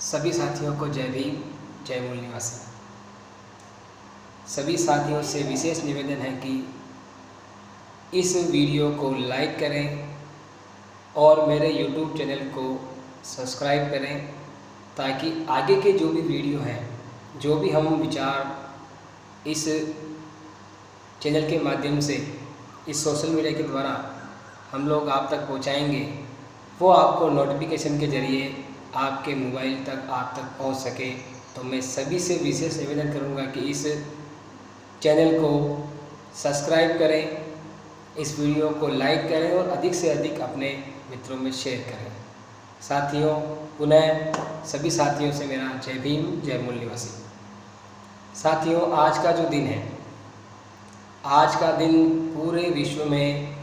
सभी साथियों को जय भीम, जय मूल निवासी। सभी साथियों से विशेष निवेदन है कि इस वीडियो को लाइक करें और मेरे YouTube चैनल को सब्सक्राइब करें, ताकि आगे के जो भी वीडियो हैं, जो भी हम विचार इस चैनल के माध्यम से, इस सोशल मीडिया के द्वारा हम लोग आप तक पहुंचाएंगे, वो आपको नोटिफिकेशन के ज़रिए आपके मोबाइल तक आप तक पहुंच सके। तो मैं सभी से विशेष निवेदन करूंगा कि इस चैनल को सब्सक्राइब करें, इस वीडियो को लाइक करें और अधिक से अधिक अपने मित्रों में शेयर करें। साथियों, पुनः सभी साथियों से मेरा जय भीम, जय मूल निवासी। साथियों, आज का जो दिन है, आज का दिन पूरे विश्व में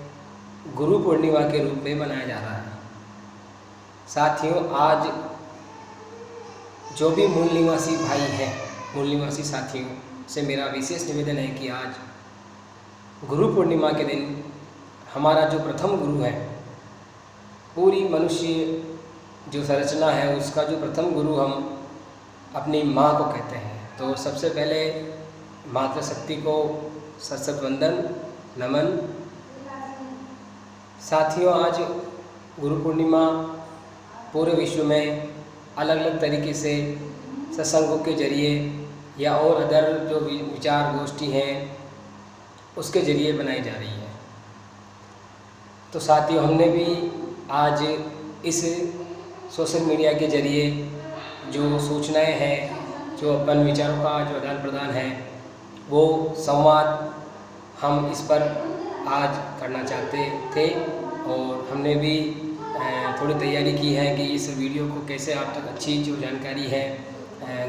गुरु पूर्णिमा के रूप में मनाया जा रहा है। साथियों, आज जो भी मूल निवासी भाई हैं, मूल निवासी साथियों से मेरा विशेष निवेदन है कि आज गुरु पूर्णिमा के दिन हमारा जो प्रथम गुरु है, पूरी मनुष्य जो संरचना है उसका जो प्रथम गुरु हम अपनी माँ को कहते हैं। तो सबसे पहले मातृशक्ति को सशक्त वंदन, नमन। साथियों, आज गुरु पूर्णिमा पूरे विश्व में अलग अलग तरीके से सत्संगों के जरिए या और अदर जो विचार गोष्ठी हैं उसके ज़रिए बनाई जा रही है। तो साथियों, हमने भी आज इस सोशल मीडिया के ज़रिए जो सूचनाएं हैं, जो अपन विचारों का जो आदान प्रदान है, वो संवाद हम इस पर आज करना चाहते थे और हमने भी थोड़ी तैयारी की है कि इस वीडियो को कैसे आप तक अच्छी जो जानकारी है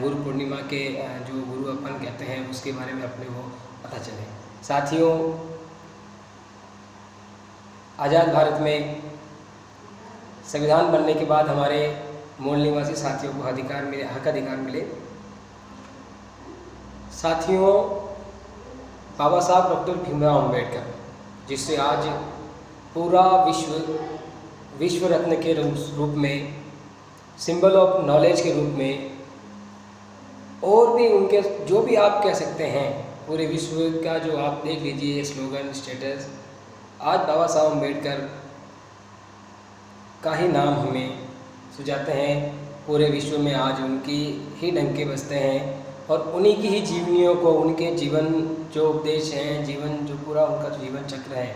गुरु पूर्णिमा के जो गुरु अपन कहते हैं उसके बारे में अपने को पता चले। साथियों, आज़ाद भारत में संविधान बनने के बाद हमारे मूल निवासी साथियों को हक अधिकार मिले। साथियों, बाबा साहब डॉक्टर भीमराव अम्बेडकर, जिससे आज पूरा विश्व रत्न के रूप में, सिंबल ऑफ नॉलेज के रूप में, और भी उनके जो भी आप कह सकते हैं, पूरे विश्व का जो आप देख लीजिए स्लोगन, स्टेटस, आज बाबा साहब अम्बेडकर का ही नाम हमें सुझाते हैं। पूरे विश्व में आज उनकी ही डंके बजते हैं और उन्हीं की ही जीवनियों को, उनके जीवन जो उपदेश हैं, जीवन जो पूरा उनका जीवन चक्र है,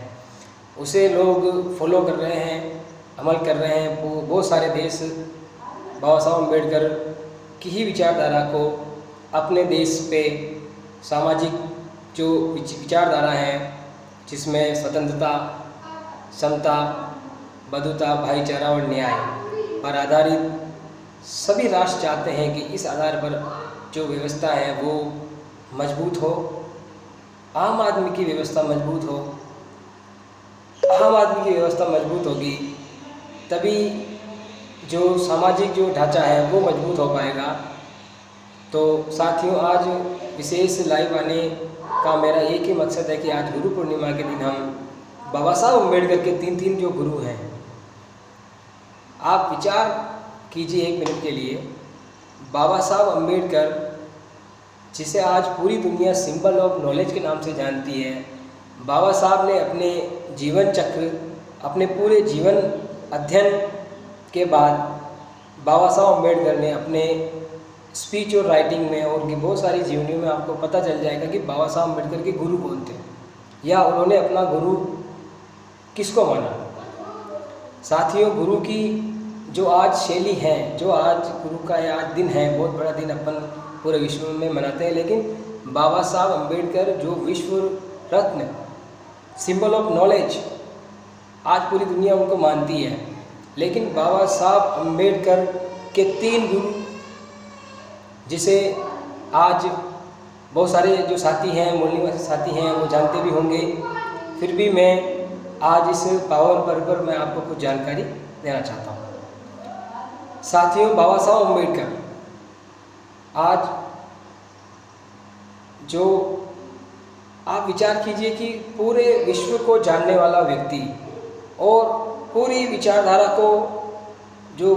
उसे लोग फॉलो कर रहे हैं, अमल कर रहे हैं। बहुत सारे देश बाबा साहब अम्बेडकर की ही विचारधारा को अपने देश पे, सामाजिक जो विचारधारा है जिसमें स्वतंत्रता, समता, बंधुता, भाईचारा और न्याय पर आधारित सभी राष्ट्र चाहते हैं कि इस आधार पर जो व्यवस्था है वो मजबूत हो, आम आदमी की व्यवस्था मजबूत हो। आम आदमी की व्यवस्था मजबूत होगी तभी जो सामाजिक जो ढांचा है वो मजबूत हो पाएगा। तो साथियों, आज विशेष लाइव आने का मेरा एक ही मकसद है कि आज गुरु पूर्णिमा के दिन हम बाबा साहब अम्बेडकर के तीन जो गुरु हैं, आप विचार कीजिए एक मिनट के लिए। बाबा साहब अम्बेडकर, जिसे आज पूरी दुनिया सिंबल ऑफ नॉलेज के नाम से जानती है, बाबा साहब ने अपने जीवन चक्र, अपने पूरे जीवन अध्ययन के बाद बाबा साहब अम्बेडकर ने अपने स्पीच और राइटिंग में और उनकी बहुत सारी जीवनियों में आपको पता चल जाएगा कि बाबा साहब अम्बेडकर के गुरु कौन थे या उन्होंने अपना गुरु किसको माना। साथियों, गुरु की जो आज शैली है, जो आज गुरु का आज दिन है, बहुत बड़ा दिन अपन पूरे विश्व में मनाते हैं, लेकिन बाबा साहब अम्बेडकर जो विश्व रत्न, सिंबल ऑफ नॉलेज, आज पूरी दुनिया उनको मानती है, लेकिन बाबा साहब अम्बेडकर के तीन गुरु, जिसे आज बहुत सारे जो साथी हैं, मूल निवासी साथी हैं, वो जानते भी होंगे, फिर भी मैं आज इस पावन पर्व पर मैं आपको कुछ जानकारी देना चाहता हूँ। साथियों, बाबा साहब अम्बेडकर आज जो आप विचार कीजिए कि पूरे विश्व को जानने वाला व्यक्ति और पूरी विचारधारा को जो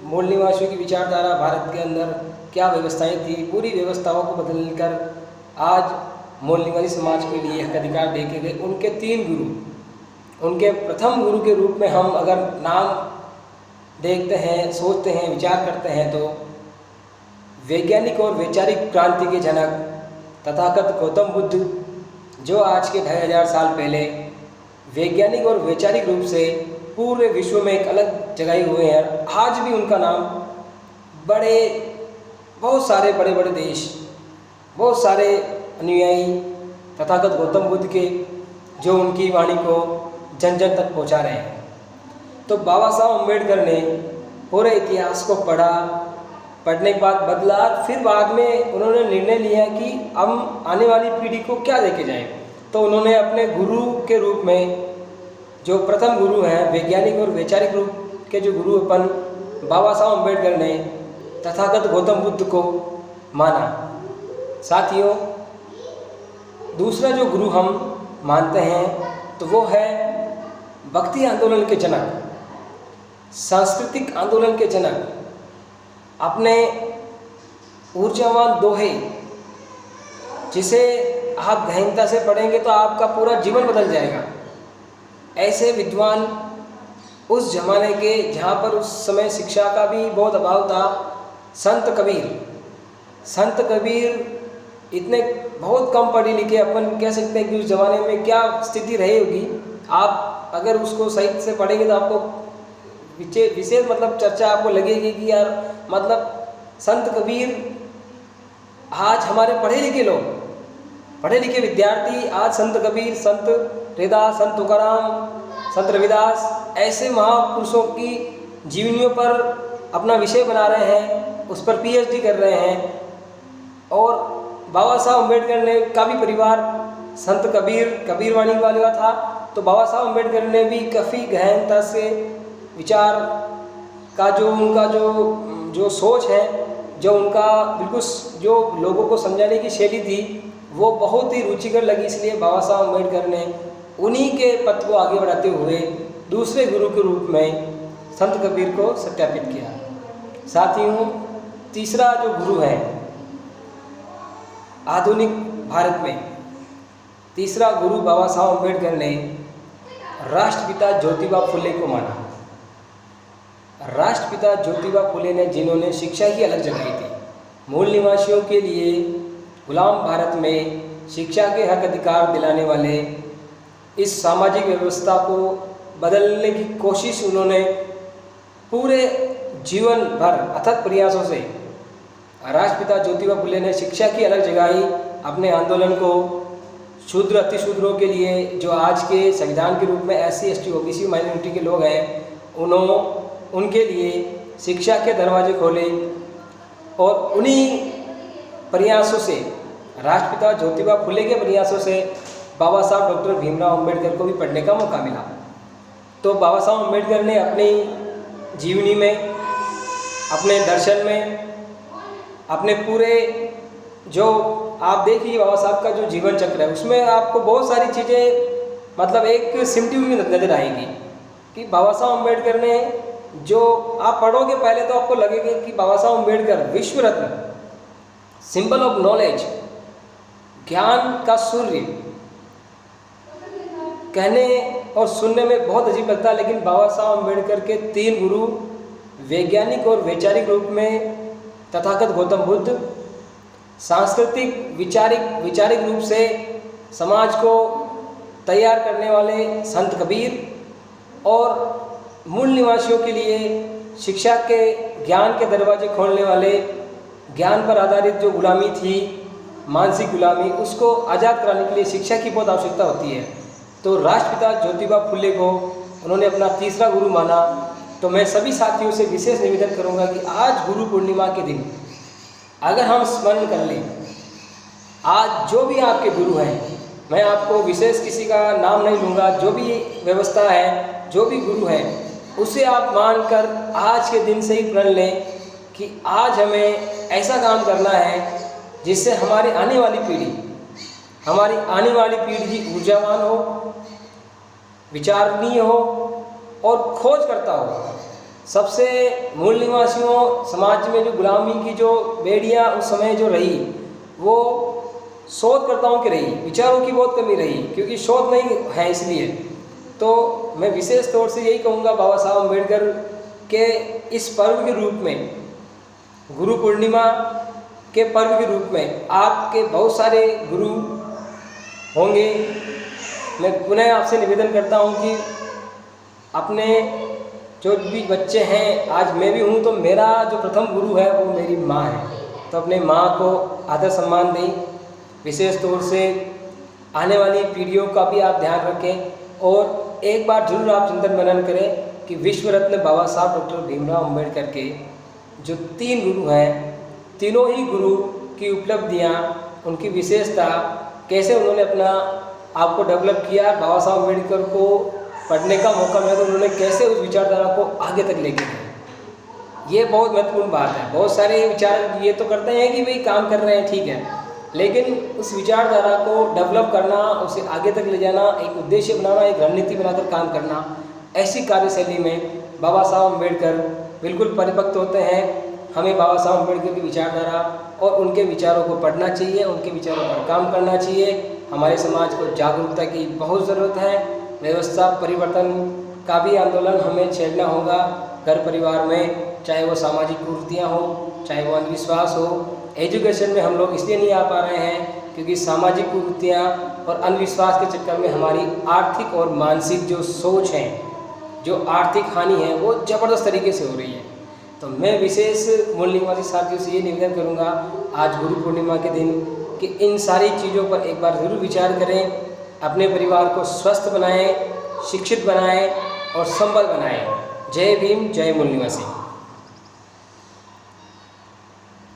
मूल निवासियों की विचारधारा, भारत के अंदर क्या व्यवस्थाएं थी, पूरी व्यवस्थाओं को बदल कर आज मूल निवासी समाज के लिए हक अधिकार दे के गए उनके 3 गुरु। उनके प्रथम गुरु के रूप में हम अगर नाम देखते हैं, सोचते हैं, विचार करते हैं तो वैज्ञानिक और वैचारिक क्रांति के जनक तथागत गौतम बुद्ध, जो आज के 2500 साल पहले वैज्ञानिक और वैचारिक रूप से पूरे विश्व में एक अलग जगह हुए हैं। आज भी उनका नाम बहुत सारे बड़े बड़े देश, बहुत सारे अनुयायी तथागत गौतम बुद्ध के, जो उनकी वाणी को जन जन तक पहुंचा रहे हैं। तो बाबा साहब अम्बेडकर ने पूरे इतिहास को पढ़ने के बाद बदला, फिर बाद में उन्होंने निर्णय लिया कि हम आने वाली पीढ़ी को क्या देके जाएं। तो उन्होंने अपने गुरु के रूप में, जो प्रथम गुरु हैं वैज्ञानिक और वैचारिक रूप के जो गुरु अपन बाबा साहब अम्बेडकर ने तथागत गौतम बुद्ध को माना। साथियों, दूसरा जो गुरु हम मानते हैं तो वो है भक्ति आंदोलन के जनक, सांस्कृतिक आंदोलन के जनक, अपने ऊर्जावान दोहे जिसे आप गहनता से पढ़ेंगे तो आपका पूरा जीवन बदल जाएगा। ऐसे विद्वान उस जमाने के, जहाँ पर उस समय शिक्षा का भी बहुत अभाव था, संत कबीर इतने बहुत कम पढ़े लिखे, अपन कह सकते हैं कि उस ज़माने में क्या स्थिति रही होगी। आप अगर उसको सही से पढ़ेंगे तो आपको विशेष मतलब चर्चा आपको लगेगी कि यार मतलब संत कबीर, आज हमारे पढ़े लिखे लोग, पढ़े लिखे विद्यार्थी आज संत कबीर, संत रैदास, संत तुकाराम, संत रविदास, ऐसे महापुरुषों की जीवनियों पर अपना विषय बना रहे हैं, उस पर पीएचडी कर रहे हैं। और बाबा साहब अम्बेडकर ने का भी परिवार संत कबीर वाणी वाले का था। तो बाबा साहब अम्बेडकर ने भी काफ़ी गहनता से विचार का जो उनका जो सोच है, जो उनका बिल्कुल जो लोगों को समझाने की शैली थी, वो बहुत ही रुचिकर लगी। इसलिए बाबा साहब अम्बेडकर ने उन्हीं के पथ को आगे बढ़ाते हुए दूसरे गुरु के रूप में संत कबीर को सत्यापित किया। साथियों, तीसरा जो गुरु है आधुनिक भारत में, तीसरा गुरु बाबा साहब अम्बेडकर ने राष्ट्रपिता ज्योतिबा फुले को माना। राष्ट्रपिता ज्योतिबा फुले ने, जिन्होंने शिक्षा की अलग जगाई थी, मूल निवासियों के लिए गुलाम भारत में शिक्षा के हक अधिकार दिलाने वाले इस सामाजिक व्यवस्था को बदलने की कोशिश उन्होंने पूरे जीवन भर अथक प्रयासों से, राष्ट्रपिता ज्योतिबा फुले ने शिक्षा की अलग जगाई। अपने आंदोलन को शूद्र अतिशूद्रों के लिए, जो आज के संविधान के रूप में SC ST OBC माइनॉरिटी के लोग हैं, उनके लिए शिक्षा के दरवाजे खोले। और उन्हीं प्रयासों से, राष्ट्रपिता ज्योतिबा फुले के प्रयासों से बाबा साहब डॉक्टर भीमराव अम्बेडकर को भी पढ़ने का मौका मिला। तो बाबा साहब अम्बेडकर ने अपनी जीवनी में, अपने दर्शन में, अपने पूरे जो आप देखिए बाबा साहब का जो जीवन चक्र है, उसमें आपको बहुत सारी चीज़ें मतलब एक सिमटी हुई नजर आएगी कि बाबा साहब अम्बेडकर ने, जो आप पढ़ोगे पहले तो आपको लगेगा कि बाबा साहब अम्बेडकर विश्व रत्न, सिंबल ऑफ नॉलेज, ज्ञान का सूर्य, कहने और सुनने में बहुत अजीब लगता है, लेकिन बाबा साहब अम्बेडकर के 3 गुरु, वैज्ञानिक और वैचारिक रूप में तथागत गौतम बुद्ध, सांस्कृतिक विचारिक रूप से समाज को तैयार करने वाले संत कबीर, और मूल निवासियों के लिए शिक्षा के ज्ञान के दरवाजे खोलने वाले, ज्ञान पर आधारित जो गुलामी थी, मानसिक गुलामी, उसको आज़ाद कराने के लिए शिक्षा की बहुत आवश्यकता होती है। तो राष्ट्रपिता ज्योतिबा फुले को उन्होंने अपना तीसरा गुरु माना। तो मैं सभी साथियों से विशेष निवेदन करूंगा कि आज गुरु पूर्णिमा के दिन अगर हम स्मरण कर लें, आज जो भी आपके गुरु हैं, मैं आपको विशेष किसी का नाम नहीं लूँगा, जो भी व्यवस्था है, जो भी गुरु है, उसे आप मानकर आज के दिन से ही प्रण लें कि आज हमें ऐसा काम करना है जिससे हमारी आने वाली पीढ़ी ऊर्जावान हो, विचारणीय हो और खोज करता हो, सबसे मूल निवासियों समाज में जो गुलामी की जो बेड़ियाँ उस समय जो रही, वो शोधकर्ताओं की रही, विचारों की बहुत कमी रही, क्योंकि शोध नहीं है। इसलिए तो मैं विशेष तौर से यही कहूँगा बाबा साहब अम्बेडकर के इस पर्व के रूप में, गुरु पूर्णिमा के पर्व के रूप में आपके बहुत सारे गुरु होंगे। मैं पुनः आपसे निवेदन करता हूँ कि अपने जो भी बच्चे हैं, आज मैं भी हूँ तो मेरा जो प्रथम गुरु है वो मेरी माँ है, तो अपने माँ को आदर सम्मान दें। विशेष तौर से आने वाली पीढ़ियों का भी आप ध्यान रखें और एक बार जरूर आप चिंतन मनन करें कि विश्व रत्न बाबा साहब डॉक्टर भीमराव अम्बेडकर के जो 3 गुरु हैं, तीनों ही गुरु की उपलब्धियाँ, उनकी विशेषता, कैसे उन्होंने अपना आपको डेवलप किया। बाबा साहब अम्बेडकर को पढ़ने का मौका मिला तो उन्होंने कैसे उस विचारधारा को आगे तक लेके गए, ये बहुत महत्वपूर्ण बात है। बहुत सारे विचार ये तो करते हैं कि भाई काम कर रहे हैं, ठीक है, लेकिन उस विचारधारा को डेवलप करना, उसे आगे तक ले जाना, एक उद्देश्य बनाना, एक रणनीति बनाकर काम करना, ऐसी कार्यशैली में बाबा साहब अम्बेडकर बिल्कुल परिपक्व होते हैं। हमें बाबा साहब अम्बेडकर की विचारधारा और उनके विचारों को पढ़ना चाहिए, उनके विचारों पर काम करना चाहिए। हमारे समाज को जागरूकता की बहुत ज़रूरत है। व्यवस्था परिवर्तन का भी आंदोलन हमें छेड़ना होगा घर परिवार में, चाहे वो सामाजिक कुरीतियाँ हो, चाहे वो अंधविश्वास हो। एजुकेशन में हम लोग इसलिए नहीं आ पा रहे हैं क्योंकि सामाजिक कुरीतियाँ और अंधविश्वास के चक्कर में हमारी आर्थिक और मानसिक जो सोच है, जो आर्थिक हानि है, वो ज़बरदस्त तरीके से हो रही है। तो मैं विशेष मूल निवासी साथियों से ये निवेदन करूँगा आज गुरु पूर्णिमा के दिन कि इन सारी चीज़ों पर एक बार ज़रूर विचार करें, अपने परिवार को स्वस्थ बनाएं, शिक्षित बनाएं और संबल बनाएं। जय भीम, जय मूल निवासी।